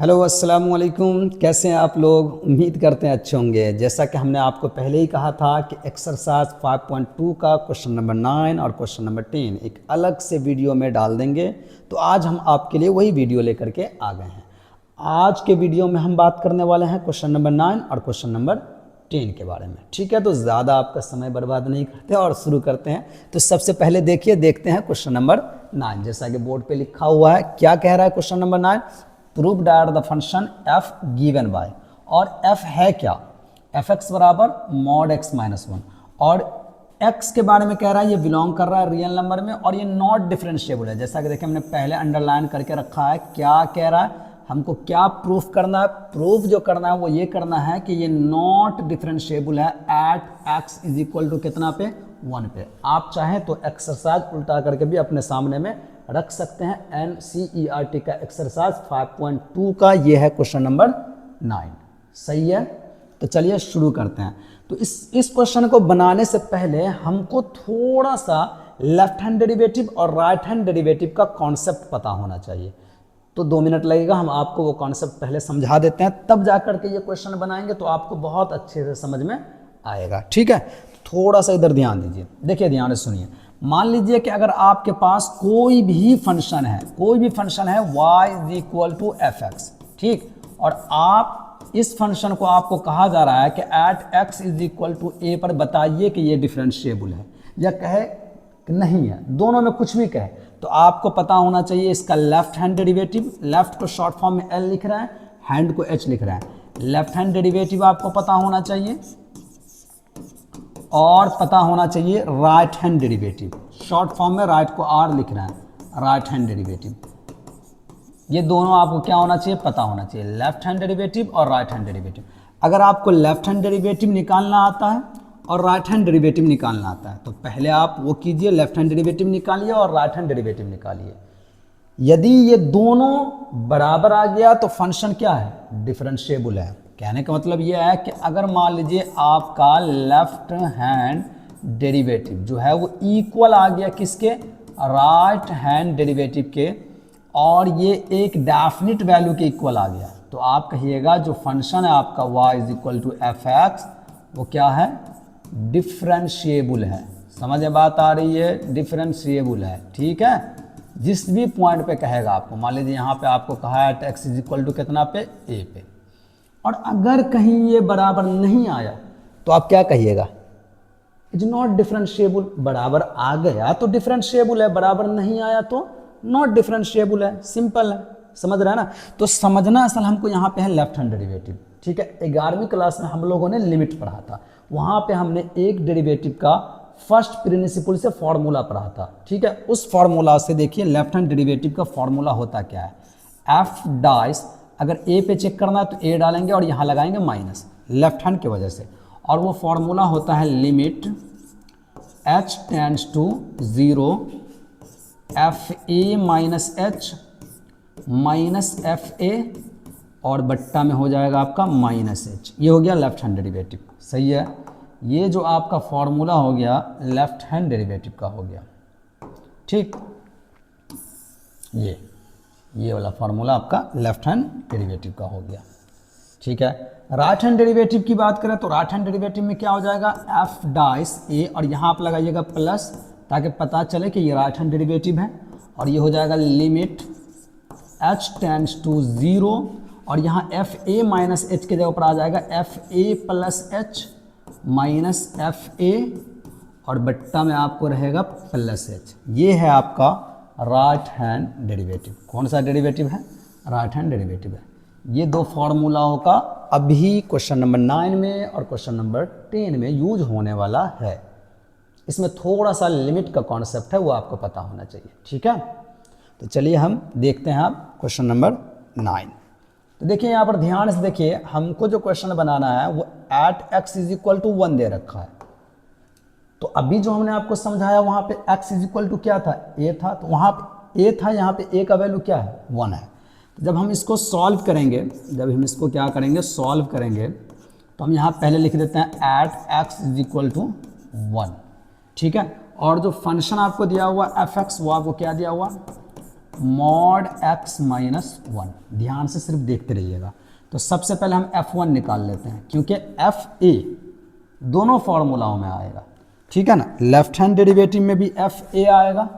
Hello अस्सलाम वालेकुम। कैसे हैं आप लोग? उम्मीद करते हैं अच्छे होंगे। जैसा कि हमने आपको पहले ही कहा था कि एक्सरसाइज 5.2 का क्वेश्चन नंबर 9 और क्वेश्चन नंबर 10 एक अलग से वीडियो में डाल देंगे, तो आज हम आपके लिए वही वीडियो लेकर के आ गए हैं। आज के वीडियो में हम बात करने वाले हैं क्वेश्चन नंबर 9 और क्वेश्चन नंबर 10 के बारे में। ठीक है, तो ज़्यादा आपका समय बर्बाद नहीं करते और शुरू करते हैं। तो सबसे पहले देखते हैं क्वेश्चन नंबर 9। जैसा कि बोर्ड पे लिखा हुआ है, क्या कह रहा है question number 9? Prove that the function f given by, और f है क्या? fx बराबर मॉड x माइनस 1, और x के बारे में कह रहा है, ये बिलोंग कर रहा है रियल नंबर में और ये नॉट डिफरेंशिएबल है। जैसा कि देखिए हमने पहले अंडरलाइन करके रखा है। क्या कह रहा है? हमको क्या प्रूफ करना है? प्रूफ जो करना है वो ये करना है कि ये नॉट डिफरेंशिएबल है at x is equal to कितना पे? 1 पे। आप चाहें तो एक्सरसाइज उल्टा करके भी अपने सामने में रख सकते हैं। NCERT का एक्सरसाइज 5.2 का ये है क्वेश्चन नंबर 9। सही है, तो चलिए शुरू करते हैं। तो इस क्वेश्चन को बनाने से पहले हमको थोड़ा सा लेफ्ट हैंड डेरिवेटिव और राइट हैंड डेरिवेटिव का कॉन्सेप्ट पता होना चाहिए। तो 2 मिनट लगेगा, हम आपको वो कॉन्सेप्ट पहले समझा देते हैं, तब जाकर के ये क्वेश्चन बनाएंगे तो आपको बहुत अच्छे से समझ में आएगा। ठीक है, थोड़ा सा इधर ध्यान दीजिए। देखिए, ध्यान से सुनिए। मान लीजिए कि अगर आपके पास कोई भी फंक्शन है y is equal to f x, ठीक, और आप इस फंक्शन को आपको कहा जा रहा है कि at x is equal to A पर बताइए कि ये डिफरेंशिएबल है या कहे कि नहीं है, दोनों में कुछ भी कहे, तो आपको पता होना चाहिए इसका लेफ्ट हैंड डेरिवेटिव। लेफ्ट को शॉर्ट फॉर्म में l लिख रहा है, हैंड को h लिख रहा है। लेफ्ट हैंड डेरिवेटिव आपको पता होना चाहिए और पता होना चाहिए right hand derivative. Short form में राइट को r लिख रहा है, राइट हैंड डेरिवेटिव। ये दोनों आपको क्या होना चाहिए? पता होना चाहिए, लेफ्ट हैंड डेरिवेटिव और राइट हैंड डेरिवेटिव। अगर आपको लेफ्ट हैंड डेरिवेटिव निकालना आता है और राइट हैंड डेरिवेटिव निकालना आता है तो पहले आप वो कीजिए, लेफ्ट हैंड डेरिवेटिव निकालिए और राइट हैंड डेरिवेटिव निकालिए। यदि ये दोनों बराबर आ गया तो फंक्शन क्या है? डिफरेंशिएबल है। कहने का मतलब ये है कि अगर मान लीजिए आपका लेफ्ट हैंड डेरिवेटिव जो है वो इक्वल आ गया किसके? राइट हैंड डेरिवेटिव के, और ये एक डेफिनिट वैल्यू के इक्वल आ गया, तो आप कहिएगा जो फंक्शन है आपका y is equal to f x वो क्या है? डिफरेंशिएबल है। समझ में बात आ रही है? डिफरेंशिएबल है। ठीक है, जिस भी पॉइंट पे कहेगा आपको, मान लीजिए यहाँ पे आपको कहा है x इज इक्वल टू कितना पे? a पे, और अगर कहीं ये बराबर नहीं आया तो आप क्या कहिएगा? Is not differentiable. बराबर आ गया तो डिफरेंशिएबल है, बराबर नहीं आया तो नॉट डिफरेंशिएबल है। सिंपल है, समझ रहा है ना? तो समझना असल हमको यहाँ पे है लेफ्ट हैंड डेरिवेटिव। ठीक है, 11वीं क्लास में हम लोगों ने लिमिट पढ़ा था, वहाँ पे हमने एक डेरिवेटिव का फर्स्ट प्रिंसिपल से फॉर्मूला पढ़ा था। ठीक है, उस फॉर्मूला से देखिए लेफ्ट हैंड डेरिवेटिव का फॉर्मूला होता क्या है? एफ डाइस, अगर ए पे चेक करना है तो ए डालेंगे और यहाँ लगाएंगे माइनस, लेफ्ट हैंड की वजह से, और वो फॉर्मूला होता है limit h tends to 0 f a minus h minus f a, और बट्टा में हो जाएगा आपका माइनस एच। ये हो गया लेफ्ट हैंड डेरिवेटिव। सही है, ये जो आपका फॉर्मूला हो गया लेफ्ट हैंड डेरिवेटिव का हो गया। ठीक, ये वाला फॉर्मूला आपका लेफ्ट हैंड डेरिवेटिव का हो गया। ठीक है, राइट हैंड डेरिवेटिव की बात करें तो राइट हैंड डेरिवेटिव में क्या हो जाएगा? एफ डाइस ए, और यहाँ आप लगाइएगा प्लस ताकि पता चले कि ये राइट हैंड डेरिवेटिव है, और ये हो जाएगा लिमिट h टेंड्स टू 0, और यहाँ एफ ए माइनस एच के जगह पर आ जाएगा F a plus h minus f a, और बट्टा में आपको रहेगा प्लस एच। ये है आपका राइट हैंड डेरिवेटिव। कौन सा डेरिवेटिव है? राइट हैंड डेरिवेटिव है। ये दो फॉर्मूलाओं का अभी क्वेश्चन नंबर 9 में और क्वेश्चन नंबर 10 में यूज होने वाला है। इसमें थोड़ा सा लिमिट का कॉन्सेप्ट है, वो आपको पता होना चाहिए। ठीक है, तो चलिए हम देखते हैं आप क्वेश्चन नंबर 9। तो देखिए यहाँ पर ध्यान से देखिए, हमको जो क्वेश्चन बनाना है वो at x is equal to 1 दे रखा है। तो अभी जो हमने आपको समझाया वहाँ पे x इज इक्वल टू क्या था? a था, तो वहाँ पे a था, यहाँ पे a का वैल्यू क्या है? 1 है। तो जब हम इसको सॉल्व करेंगे, सॉल्व करेंगे तो हम यहाँ पहले लिख देते हैं at x is equal to 1। ठीक है, और जो फंक्शन आपको दिया हुआ एफ एक्स वो आपको क्या दिया हुआ? Mod x minus 1। ध्यान से सिर्फ देखते रहिएगा। तो सबसे पहले हम f1 निकाल लेते हैं, क्योंकि fa दोनों फॉर्मूलाओं में आएगा, ठीक है ना। लेफ्ट हैंड डेरिवेटिव में भी fa आएगा,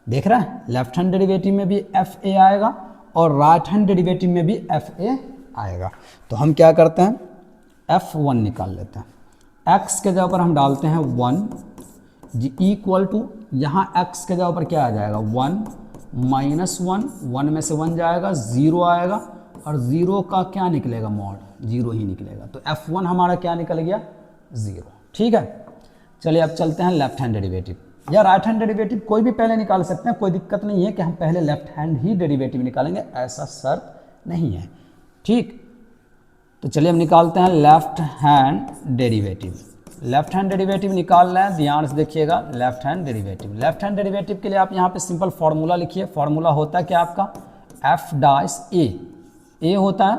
देख रहा है, लेफ्ट हैंड डेरिवेटिव में भी fa आएगा और राइट हैंड डेरिवेटिव में भी fa आएगा। तो हम क्या करते हैं, f1 निकाल लेते हैं। x के जगह पर हम डालते हैं 1 जी इक्वल टू, यहाँ x के जगह पर क्या आ जाएगा 1 माइनस 1, 1 में से 1 जाएगा 0 आएगा और 0 का क्या निकलेगा मॉड, 0 ही निकलेगा। तो f1 हमारा क्या निकल गया 0, ठीक है। चलिए अब चलते हैं लेफ्ट हैंड डेरिवेटिव या राइट हैंड डेरिवेटिव, कोई भी पहले निकाल सकते हैं, कोई दिक्कत नहीं है कि हम पहले लेफ्ट हैंड ही डेरिवेटिव निकालेंगे, ऐसा शर्त नहीं है, ठीक। तो चलिए हम निकालते हैं left hand derivative. Left hand derivative निकाल रहे हैं, ध्यान से देखिएगा। Left hand derivative, left hand derivative के लिए आप यहाँ पे सिंपल फार्मूला लिखिए। फार्मूला होता है कि आपका एफ डैश ए होता है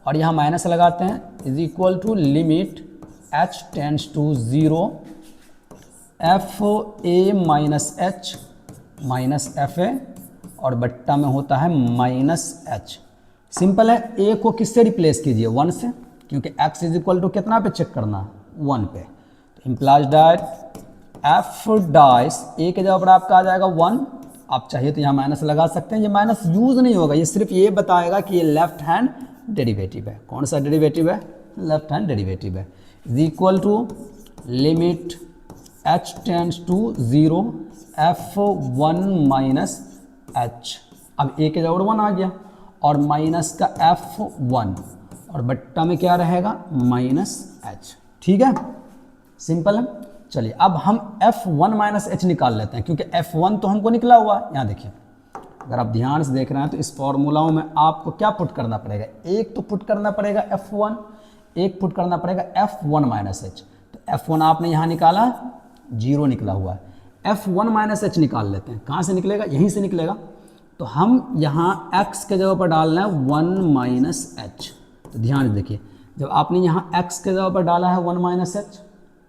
और यहाँ माइनस लगाते हैं, is equal to limit h tends to 0 f a minus h minus f a और बट्टा में होता है माइनस एच। सिंपल है, ए को किससे रिप्लेस कीजिए 1 से, क्योंकि x इज इक्वल टू कितना पे चेक करना है 1 पे। तो इम्प्लाइज डैट एफ डाइस ए के जगह पर आपका आ जाएगा 1। आप चाहिए तो यहाँ माइनस लगा सकते हैं, ये माइनस यूज नहीं होगा, ये सिर्फ ये बताएगा कि ये लेफ्ट हैंड डेरिवेटिव है। कौन सा डेरिवेटिव है, लेफ्ट हैंड डेरिवेटिव है। Is equal to limit h tends to 0 f1 minus h। अब a के जगह 1 आ गया और माइनस का f1 और बट्टा में क्या रहेगा माइनस h, ठीक है, सिंपल है। चलिए अब हम f1 माइनस h निकाल लेते हैं, क्योंकि f1 तो हमको निकला हुआ है। यहाँ देखिए, अगर आप ध्यान से देख रहे हैं तो इस फॉर्मूलाओं में आपको क्या पुट करना पड़ेगा, एक तो पुट करना पड़ेगा f1, एक पुट करना पड़ेगा f1 माइनस h। तो f1 आपने यहाँ निकाला 0 निकला हुआ है, f1 माइनस h निकाल लेते हैं। कहाँ से निकलेगा, यहीं से निकलेगा। तो हम यहाँ x के जगह पर डालना है 1 माइनस h। तो ध्यान से देखिए, जब आपने यहाँ x के जगह पर डाला है 1 माइनस h,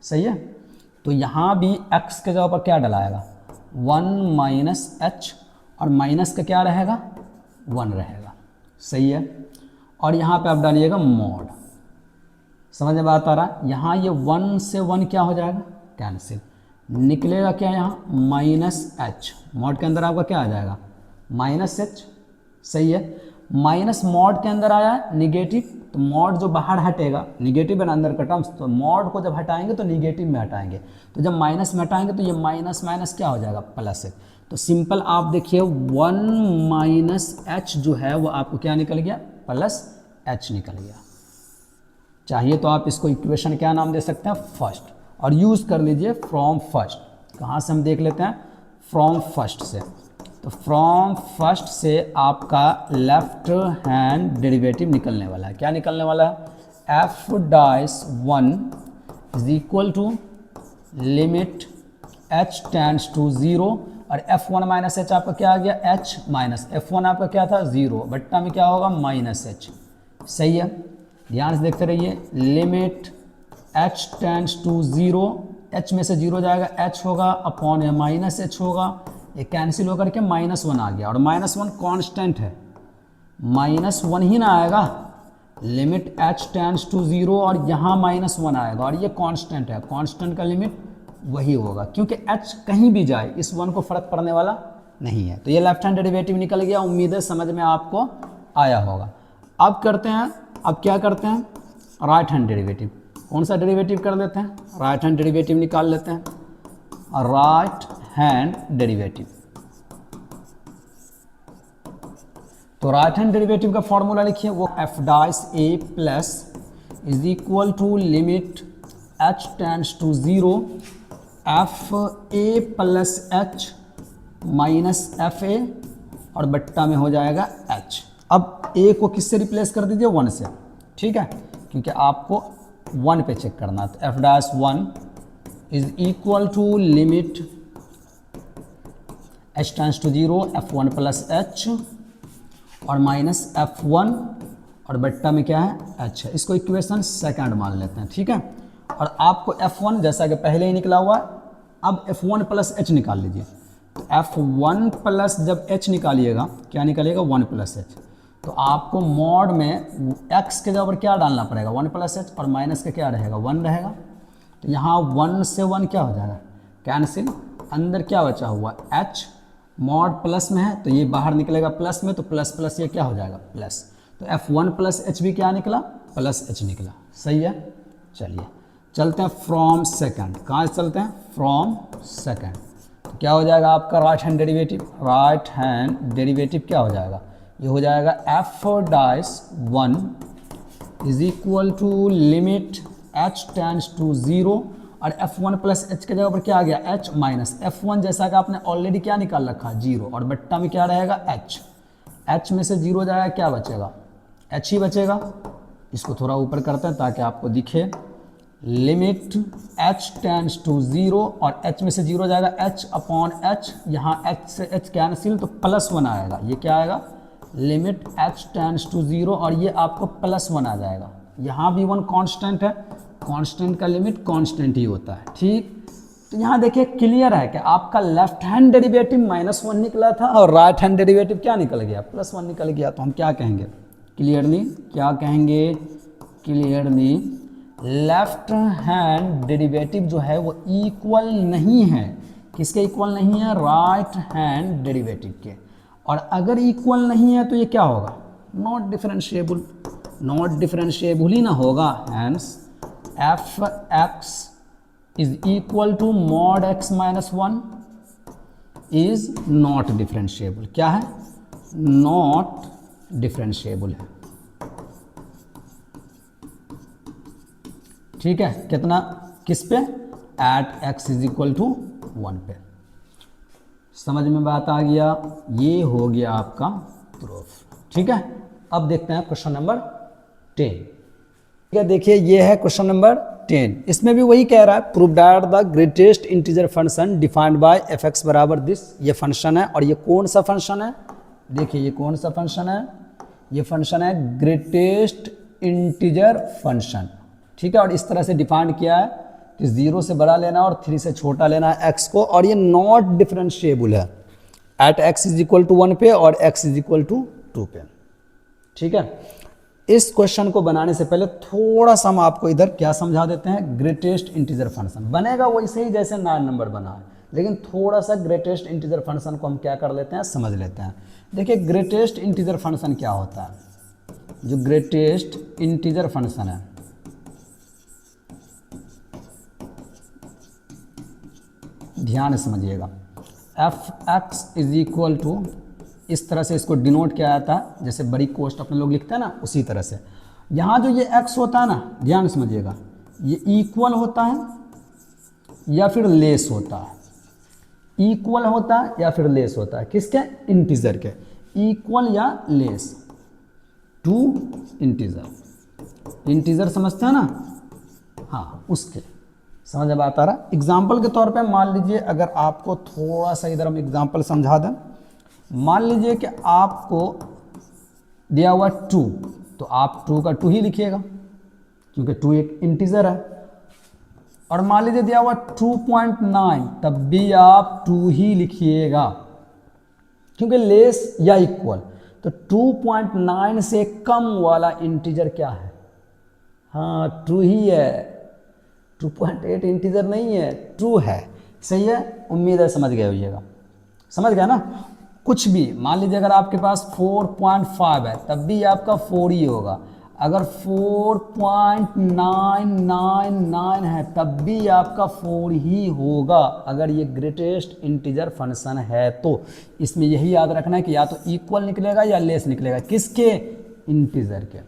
सही है, तो यहाँ भी x के जगह पर क्या डलाएगा 1 माइनस h और माइनस का क्या रहेगा 1 रहेगा, सही है। और यहाँ पे आप डालिएगा मॉड, समझ में बात आ रहा है। यहाँ ये 1 से 1 क्या हो जाएगा कैंसिल, निकलेगा क्या यहाँ माइनस h, मॉड के अंदर आपका क्या आ जाएगा माइनस h, सही है। माइनस मॉड के अंदर आया है निगेटिव, तो मॉड जो बाहर हटेगा, निगेटिव है ना अंदर का टर्म्स, तो मॉड को जब हटाएंगे तो निगेटिव में हटाएंगे, तो जब माइनस में हटाएंगे तो ये माइनस माइनस क्या हो जाएगा प्लस है। तो सिंपल आप देखिए 1 माइनस h जो है वो आपको क्या निकल गया प्लस h निकल गया। चाहिए तो आप इसको इक्वेशन क्या नाम दे सकते हैं फर्स्ट, और यूज़ कर लीजिए फ्रॉम फर्स्ट। कहाँ से हम देख लेते हैं, फ्रॉम फर्स्ट से। तो फ्रॉम फर्स्ट से आपका लेफ्ट हैंड डेरिवेटिव निकलने वाला है। क्या निकलने वाला है, f dash 1 is equal to limit h tends to 0 और f1 माइनस h आपका क्या आ गया h माइनस f1 आपका क्या था 0, बट्टा में क्या होगा माइनस h, सही है। ध्यान से देखते रहिए, limit h tends to 0, h में से 0 जाएगा h होगा अपॉन या माइनस h होगा, ये कैंसिल होकर के -1 आ गया और -1 कांस्टेंट है, -1 ही ना आएगा। लिमिट h टेंड्स टू 0 और यहाँ -1 आएगा और ये कांस्टेंट है, कांस्टेंट का लिमिट वही होगा, क्योंकि h कहीं भी जाए इस 1 को फर्क पड़ने वाला नहीं है। तो ये लेफ्ट हैंड डेरिवेटिव निकल गया, उम्मीद है समझ में आपको आया होगा। अब करते हैं, अब क्या करते हैं राइट हैंड डेरिवेटिव। कौन सा डेरिवेटिव कर लेते हैं, राइट हैंड डेरिवेटिव निकाल लेते हैं। राइट हैंड डेरिवेटिव, तो राइट हैंड डेरिवेटिव का फॉर्मूला लिखिए, वो f dash a plus is equal to limit h tends to 0 f a plus h minus f a और बट्टा में हो जाएगा h। अब a को किससे रिप्लेस कर दीजिए 1 से, ठीक है, क्योंकि आपको 1 पे चेक करना है। तो f dash 1 is equal to limit h tends to 0 f1 plus h और माइनस f1 और बट्टा में क्या है h है। इसको इक्वेशन सेकंड मान लेते हैं, ठीक है। और आपको f1 जैसा कि पहले ही निकला हुआ है, अब f1 प्लस h निकाल लीजिए। तो F1 प्लस जब H निकालिएगा, क्या निकालिएगा 1 प्लस एच, तो आपको मॉड में x के जगह पर क्या डालना पड़ेगा 1 प्लस एच, और माइनस का क्या रहेगा 1 रहेगा। तो यहाँ 1 से 1 क्या हो जाएगा कैंसिल, अंदर क्या बचा हुआ h, मॉड प्लस में है तो ये बाहर निकलेगा प्लस में, तो प्लस प्लस ये क्या हो जाएगा प्लस, तो F1 प्लस एच भी क्या निकला प्लस एच निकला। सही है, चलिए चलते हैं फ्रॉम सेकंड, कहाँ से चलते हैं फ्रॉम सेकंड। तो क्या हो जाएगा आपका right hand derivative, right hand derivative क्या हो जाएगा, ये हो जाएगा f'(1) is equal to limit h tends to 0, और f1 प्लस h के जगह पर क्या आ गया h माइनस f1, जैसा कि आपने ऑलरेडी क्या निकाल रखा 0, और बट्टा में क्या रहेगा h में से 0 जाएगा, क्या बचेगा h ही बचेगा। इसको थोड़ा ऊपर करते हैं ताकि आपको दिखे, लिमिट h टेंड्स टू 0, और h में से 0 जाएगा h अपॉन h, यहाँ h से h कैंसिल तो +1 आएगा, ये क्या आएगा लिमिट h टेंड्स टू 0, और ये आपको +1 आ जाएगा। यहाँ भी 1 कांस्टेंट है, कांस्टेंट का लिमिट कांस्टेंट ही होता है, ठीक। तो यहाँ देखिए क्लियर है कि आपका लेफ्ट हैंड डेरिवेटिव -1 निकला था और राइट हैंड डेरिवेटिव क्या निकल गया +1 निकल गया। तो हम क्या कहेंगे क्लियरली, क्या कहेंगे क्लियरली, लेफ्ट हैंड डेरिवेटिव जो है वो इक्वल नहीं है, किसके इक्वल नहीं है राइट हैंड डेरिवेटिव के, और अगर इक्वल नहीं है तो ये क्या होगा नॉट डिफरेंशिएबल, नॉट डिफरेंशिएबल ही ना होगा, hence f(x) is equal to mod x minus 1 is not differentiable, क्या है नॉट डिफरेंशिएबल है, ठीक है। कितना किस पे at x is equal to 1 पे, समझ में बात आ गया, ये हो गया आपका प्रूफ, ठीक है। अब देखते हैं क्वेश्चन नंबर 10, ठीक है। देखिए ये है क्वेश्चन नंबर 10, इसमें भी वही कह रहा है prove that the greatest integer function defined bye f(x) बराबर दिस, ये फंक्शन है, और ये कौन सा फंक्शन है, देखिए ये कौन सा फंक्शन है, ये फंक्शन है ग्रेटेस्ट इंटीजर फंक्शन, ठीक है। और इस तरह से डिफाइंड किया है कि 0 से बड़ा लेना और 3 से छोटा लेना है x को, और ये नॉट डिफरेंशिएबल है at x is equal to 1 पे और x इज इक्वल टू 2 पे, ठीक है। इस क्वेश्चन को बनाने से पहले थोड़ा सा हम आपको इधर क्या समझा देते हैं, ग्रेटेस्ट इंटीजर फंक्शन बनेगा वैसे ही जैसे 9 नंबर बना है, लेकिन थोड़ा सा ग्रेटेस्ट इंटीजर फंक्शन को हम क्या कर लेते हैं समझ लेते हैं। देखिए ग्रेटेस्ट इंटीजर फंक्शन क्या होता है, जो ग्रेटेस्ट इंटीजर फंक्शन है ध्यान से समझिएगा, f(x) इज इक्वल टू, इस तरह से इसको डिनोट किया जाता है जैसे बड़ी कोष्ट अपने लोग लिखते हैं ना, उसी तरह से यहाँ जो ये x होता है ना, ध्यान समझिएगा, ये इक्वल होता है या फिर लेस होता है, इक्वल होता है या फिर लेस होता है, किसके इंटीजर के, इक्वल या लेस टू इंटीजर, इंटीजर समझते हैं ना, हाँ उसके, समझ में बात आ रहा। एग्जाम्पल के तौर पे मान लीजिए, अगर आपको थोड़ा सा इधर हम एग्जाम्पल समझा दें, मान लीजिए कि आपको दिया हुआ 2, तो आप 2 का 2 ही लिखिएगा क्योंकि 2 एक इंटीजर है, और मान लीजिए दिया हुआ 2.9, तब भी आप 2 ही लिखिएगा क्योंकि लेस या इक्वल, तो 2.9 से कम वाला इंटीजर क्या है, हाँ 2 ही है, 2.8 इंटीजर नहीं है 2 है, सही है। उम्मीद है समझ गए होइएगा, समझ गया ना। कुछ भी मान लीजिए अगर आपके पास 4.5 है तब भी आपका 4 ही होगा, अगर 4.999 है तब भी आपका 4 ही होगा, अगर ये ग्रेटेस्ट इंटीजर फंक्शन है तो। इसमें यही याद रखना है कि या तो इक्वल निकलेगा या लेस निकलेगा, किसके इंटीजर के,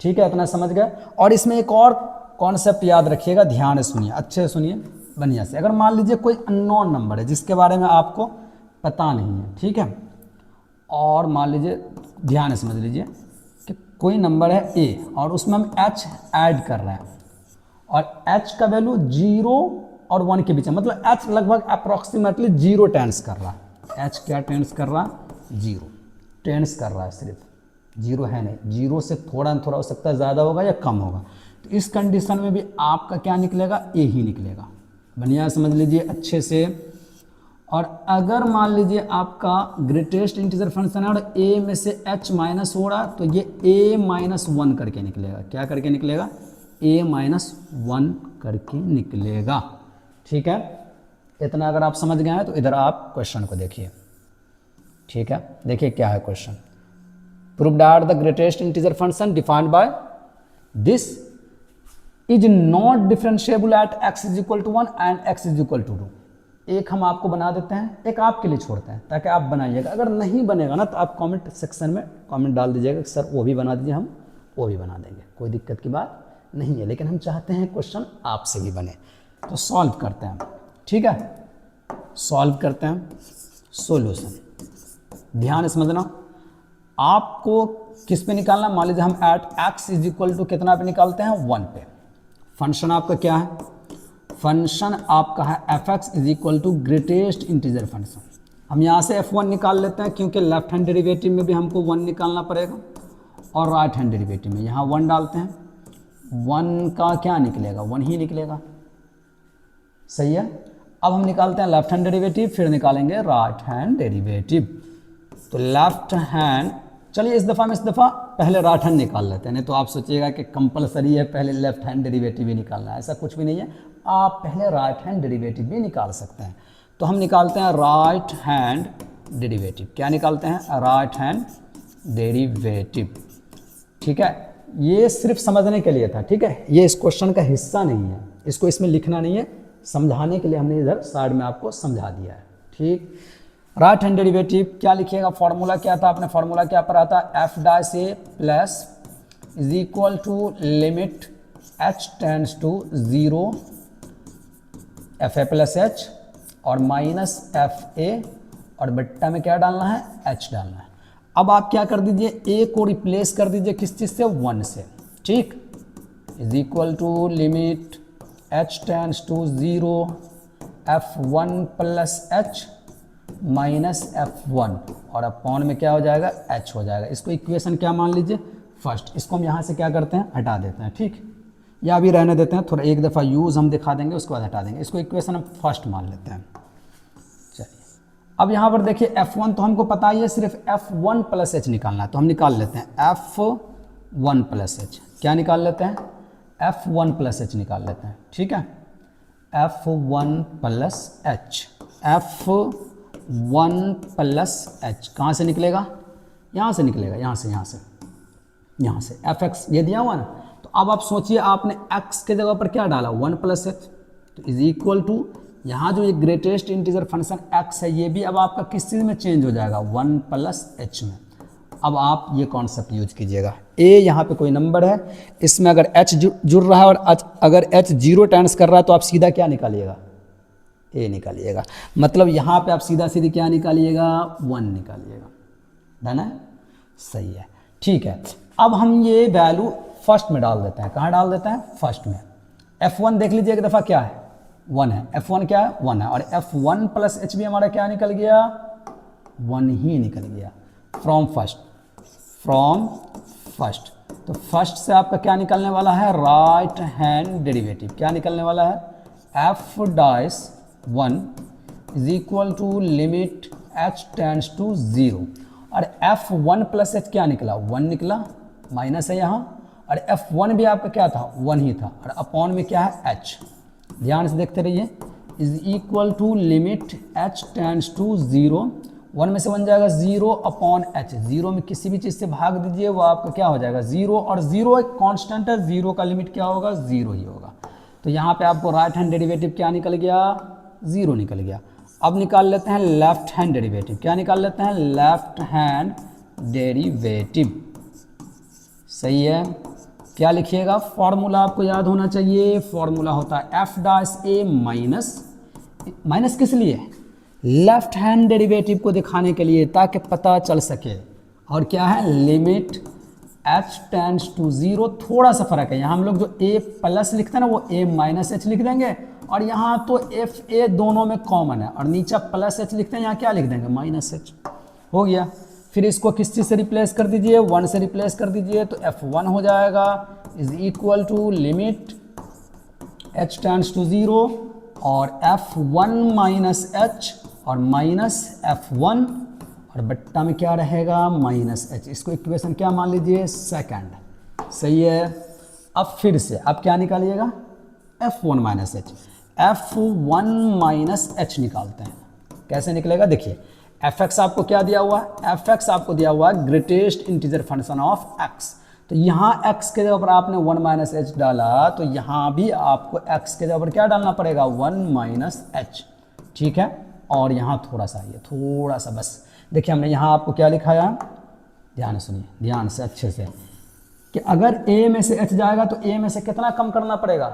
ठीक है, इतना समझ गए। और इसमें एक और कॉन्सेप्ट याद रखिएगा, ध्यान से सुनिए, अच्छे से सुनिए बढ़िया से। अगर मान लीजिए कोई अननोन नंबर है जिसके बारे में आपको पता नहीं है, ठीक है, और मान लीजिए ध्यान से समझ लीजिए कि कोई नंबर है a और उसमें हम h ऐड कर रहे हैं, और h का वैल्यू 0 और 1 के बीच है, मतलब h लगभग अप्रॉक्सीमेटली 0 टेंस कर रहा है, h क्या टेंस कर रहा है 0 टेंस कर रहा है, सिर्फ 0 है नहीं, 0 से थोड़ा थोड़ा हो सकता है ज़्यादा होगा या कम होगा, तो इस कंडीशन में भी आपका क्या निकलेगा a ही निकलेगा, बढ़िया समझ लीजिए अच्छे से। और अगर मान लीजिए आपका ग्रेटेस्ट इंटीजर फंक्शन है और a में से h माइनस हो रहा तो ये a माइनस 1 करके निकलेगा। क्या करके निकलेगा? a माइनस 1 करके निकलेगा। ठीक है, इतना अगर आप समझ गए हैं तो इधर आप क्वेश्चन को देखिए। ठीक है, देखिए क्या है question. Prove that the greatest integer function defined by this is not differentiable at x is equal to 1 and x is equal to 2। एक हम आपको बना देते हैं, एक आपके लिए छोड़ते हैं ताकि आप बनाइएगा। अगर नहीं बनेगा ना तो आप कमेंट सेक्शन में कमेंट डाल दीजिएगा कि सर वो भी बना दीजिए, हम वो भी बना देंगे, कोई दिक्कत की बात नहीं है। लेकिन हम चाहते हैं क्वेश्चन आपसे भी बने, तो सॉल्व करते हैं। ठीक है, सॉल्व करते हैं। सॉल्यूशन ध्यान से समझना, आपको किस पे निकालना? मान लीजिए हम at x is equal to कितना पे निकालते हैं? 1 पे। फंक्शन आपका क्या है? फंक्शन आपका है f x is equal to greatest integer function. हम यहाँ से f1 निकाल लेते हैं क्योंकि लेफ्ट हैंड डेरिवेटिव में भी हमको 1 निकालना पड़ेगा और राइट हैंड डेरिवेटिव में यहाँ 1 डालते हैं। 1 का क्या निकलेगा? 1 ही निकलेगा। सही है। अब हम निकालते हैं लेफ्ट हैंड डेरिवेटिव, फिर निकालेंगे राइट हैंड डेरिवेटिव। तो लेफ्ट हैंड, चलिए इस दफ़ा पहले राइट हैंड निकाल लेते हैं, नहीं तो आप सोचिएगा कि कंपलसरी है पहले लेफ्ट हैंड डेरिवेटिव ही निकालना है। ऐसा कुछ भी नहीं है, आप पहले राइट हैंड डेरिवेटिव भी निकाल सकते हैं। तो हम निकालते हैं राइट हैंड डेरिवेटिव। क्या निकालते हैं? Right hand derivative. ठीक है, ये सिर्फ समझने के लिए था। ठीक है, ये इस क्वेश्चन का हिस्सा नहीं है, इसको इसमें लिखना नहीं है, समझाने के लिए हमने इधर साइड में आपको समझा दिया है। ठीक, राइट हैंड डेरिवेटिव क्या लिखिएगा? फॉर्मूला क्या था? आपने फॉर्मूला क्या पढ़ा था? F dash a plus is equal to limit h tends to 0 f a plus h और माइनस एफ ए और बट्टा में क्या डालना है? h डालना है। अब आप क्या कर दीजिए? a को रिप्लेस कर दीजिए किस चीज़ से? 1 से। ठीक, is equal to limit h tends to 0 f1 plus h minus f1 और अपॉन में क्या हो जाएगा? h हो जाएगा। इसको इक्वेशन क्या मान लीजिए? फर्स्ट। इसको हम यहाँ से क्या करते हैं? हटा देते हैं। ठीक, या अभी रहने देते हैं, थोड़ा एक दफ़ा यूज़ हम दिखा देंगे, उसके बाद हटा देंगे। इसको इक्वेशन हम फर्स्ट मान लेते हैं। चलिए, अब यहाँ पर देखिए f1 तो हमको पता ही है, सिर्फ f1 प्लस एच निकालना है, तो हम निकाल लेते हैं f1 प्लस एच। क्या निकाल लेते हैं? f1 प्लस एच निकाल लेते हैं। ठीक है, f1 plus H, f1 plus H कहाँ से निकलेगा? यहाँ से निकलेगा, यहाँ से एफ एक्स ये दिया हुआ ना। तो अब आप सोचिए, आपने x के जगह पर क्या डाला? 1 प्लस एच, तो इज इक्वल टू यहाँ जो ये ग्रेटेस्ट इंटीजर फंक्शन x है ये भी अब आपका किस चीज़ में चेंज हो जाएगा? 1 प्लस एच में। अब आप ये कॉन्सेप्ट यूज कीजिएगा। a यहाँ पे कोई नंबर है, इसमें अगर h जुड़ रहा है और अगर h 0 टाइम्स कर रहा है तो आप सीधा क्या निकालिएगा? a निकालिएगा। मतलब यहाँ पे आप सीधा सीधी क्या निकालिएगा? 1 निकालिएगा। डन है? सही है। ठीक है, अब हम ये वैल्यू फर्स्ट में डाल देते हैं। कहाँ डाल देते हैं? फर्स्ट में। f1 देख लीजिए एक दफ़ा क्या है? 1 है। f1 क्या है? 1 है। और f1 प्लस एच भी हमारा क्या निकल गया? 1 ही निकल गया। From first. तो फर्स्ट से आपका क्या निकलने वाला है? Right hand derivative. क्या निकलने वाला है? f dash 1 is equal to limit h tends to 0 और f1 प्लस एच क्या निकला? 1 निकला, माइनस है यहाँ, और f1 भी आपका क्या था? 1 ही था, और अपॉन में क्या है? h। ध्यान से देखते रहिए। Is equal to limit h tends to 0, 1 में से 1 जाएगा 0 अपॉन h। 0 में किसी भी चीज़ से भाग दीजिए वो आपका क्या हो जाएगा? 0, और 0 एक कांस्टेंट है, 0 का लिमिट क्या होगा? 0 ही होगा। तो यहाँ पे आपको राइट हैंड डेरिवेटिव क्या निकल गया? 0 निकल गया। अब निकाल लेते हैं लेफ्ट हैंड डेरिवेटिव। क्या निकाल लेते हैं? Left hand derivative. सही है। क्या लिखिएगा? फॉर्मूला आपको याद होना चाहिए। फॉर्मूला होता है एफ डैश ए माइनस किस लिए? लेफ्ट हैंड डेरिवेटिव को दिखाने के लिए, ताकि पता चल सके। और क्या है? Limit h tends to 0। थोड़ा सा फर्क है, यहाँ हम लोग जो a प्लस लिखते हैं ना वो a माइनस एच लिख देंगे, और यहाँ तो एफ ए दोनों में कॉमन है, और नीचे प्लस एच लिखते हैं, यहाँ क्या लिख देंगे? Minus H. हो गया। फिर इसको किस चीज़ से रिप्लेस कर दीजिए? 1 से रिप्लेस कर दीजिए, तो f1 हो जाएगा is equal to limit h tends to 0 और f1 माइनस एच और माइनस F1 और बट्टा में क्या रहेगा माइनस H। इसको इक्वेशन क्या मान लीजिए सेकंड। सही है। अब फिर से अब क्या निकालिएगा F1 minus H। F1 minus H निकालते हैं। कैसे निकलेगा देखिए, fx आपको क्या दिया हुआ है, fx आपको दिया हुआ है greatest integer function of x। तो यहाँ x के जगह पर आपने 1 माइनस एच डाला, तो यहाँ भी आपको x के जगह पर क्या डालना पड़ेगा 1 माइनस एच। ठीक है। और यहाँ थोड़ा सा ये थोड़ा सा बस देखिए, हमने यहाँ आपको क्या लिखाया, ध्यान सुनिए ध्यान से अच्छे से, कि अगर a में से h जाएगा तो a में से कितना कम करना पड़ेगा,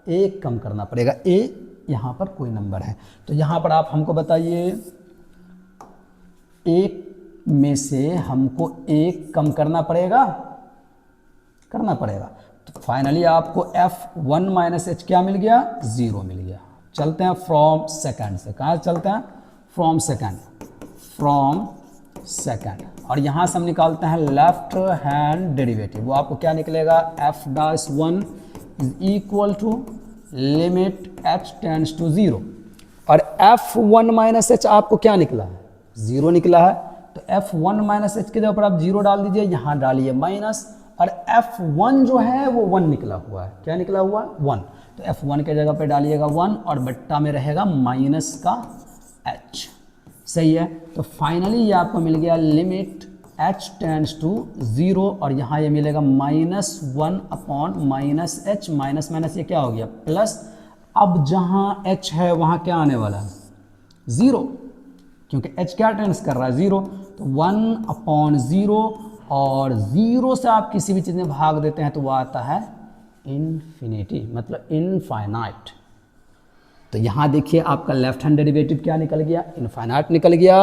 एक कम करना पड़ेगा। a यहाँ पर कोई नंबर है, तो यहाँ पर आप हमको बताइए एक में से हमको एक कम करना पड़ेगा तो फाइनली आपको F1 माइनस एच क्या मिल गया 0 मिल गया। चलते हैं फ्रॉम सेकंड से, कहाँ चलते हैं फ्रॉम सेकंड और यहाँ से हम निकालते हैं लेफ्ट हैंड डेरिवेटिव। वो आपको क्या निकलेगा f'1 is equal to limit h tends to 0 और F1 माइनस एच आपको क्या निकला है 0 निकला है। तो F1 माइनस एच के जगह पर आप 0 डाल दीजिए, यहाँ डालिए माइनस, और F1 जो है वो 1 निकला हुआ है। क्या निकला हुआ है 1, तो F1 के जगह पे डालिएगा 1 और बट्टा में रहेगा माइनस का h। सही है। तो फाइनली ये आपको मिल गया लिमिट h टेंड्स टू 0 और यहाँ ये मिलेगा -1 upon minus h, minus minus ये क्या हो गया प्लस। अब जहाँ h है वहाँ क्या आने वाला है 0, क्योंकि h क्या टेंड्स कर रहा है 0, तो 1 अपॉन 0 और 0 से आप किसी भी चीज़ में भाग देते हैं तो वो आता है इन्फिनिटी, मतलब इनफाइनाइट। तो यहाँ देखिए आपका लेफ्ट हैंड डेरिवेटिव क्या निकल गया इनफाइनाइट निकल गया।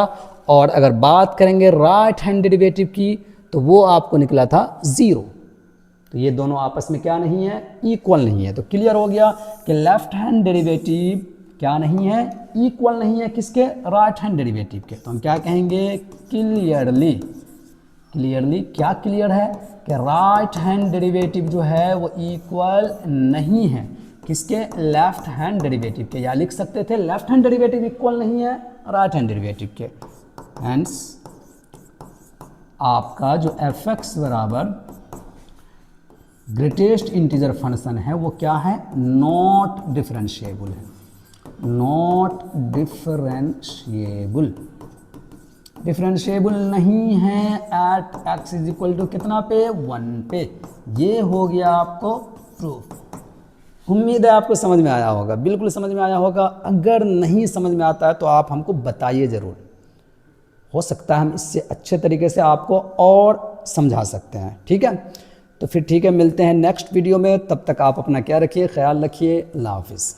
और अगर बात करेंगे राइट हैंड डेरिवेटिव की तो वो आपको निकला था 0। तो ये दोनों आपस में क्या नहीं है इक्वल नहीं है। तो क्लियर हो गया कि लेफ्ट हैंड डेरिवेटिव क्या नहीं है इक्वल नहीं है किसके राइट हैंड डेरिवेटिव के। तो हम क्या कहेंगे क्लियरली क्या क्लियर है कि राइट हैंड डेरिवेटिव जो है वो इक्वल नहीं है किसके लेफ्ट हैंड डेरिवेटिव के, या लिख सकते थे लेफ्ट हैंड डेरिवेटिव इक्वल नहीं है राइट हैंड डेरिवेटिव के। हेंस आपका जो fx बराबर ग्रेटेस्ट इंटीजर फंक्शन है वो क्या है नॉट डिफरेंशिएबल है, नॉट डिफरेंशिएबल नहीं है at x is equal to कितना पे 1 पे। ये हो गया आपको प्रूफ। उम्मीद है आपको समझ में आया होगा, बिल्कुल समझ में आया होगा। अगर नहीं समझ में आता है तो आप हमको बताइए ज़रूर, हो सकता है हम इससे अच्छे तरीके से आपको और समझा सकते हैं। ठीक है, तो फिर ठीक है, मिलते हैं नेक्स्ट वीडियो में। तब तक आप अपना क्या रखिए ख्याल रखिए। अल्लाह हाफिज़।